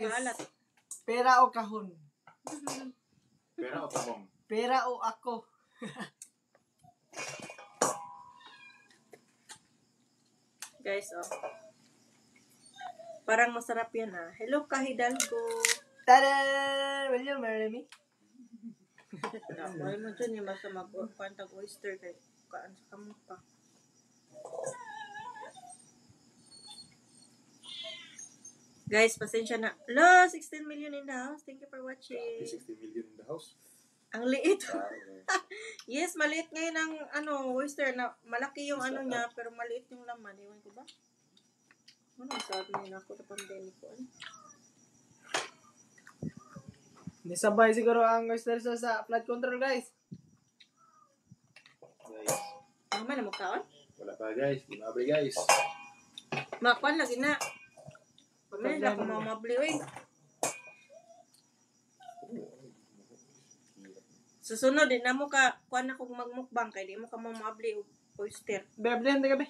Maalat. Pera o kahon? Pera o tahong? Pera o ako? Guys, oh. Parang masarap yan, ah. Hello, Kahidalgo. Tada! Will you marry me? Wala mo dyan, yung basta mag-kwantag oyster kay kaan sa kamot pa. Guys, pasensya na. Hello, 16 million in the house. Thank you for watching. 60 million in the house. Ang liit. Yes, maliit ngayon ang oyster na malaki yung ano niya, pero maliit yung laman. Iwan ko ba? Ano sabi na ako na pandemic ko? Nisabay siguro ang oyster sa flood control, guys. Guys. Mama na magkaon? Wala pa guys. Ginabay guys. Makwan lagi na. Pamilya na ako mamabli, wey. Susunod din na mo ka kuan akong magmukbang kay di mo ka mamabli og oyster. Beblen, gabi.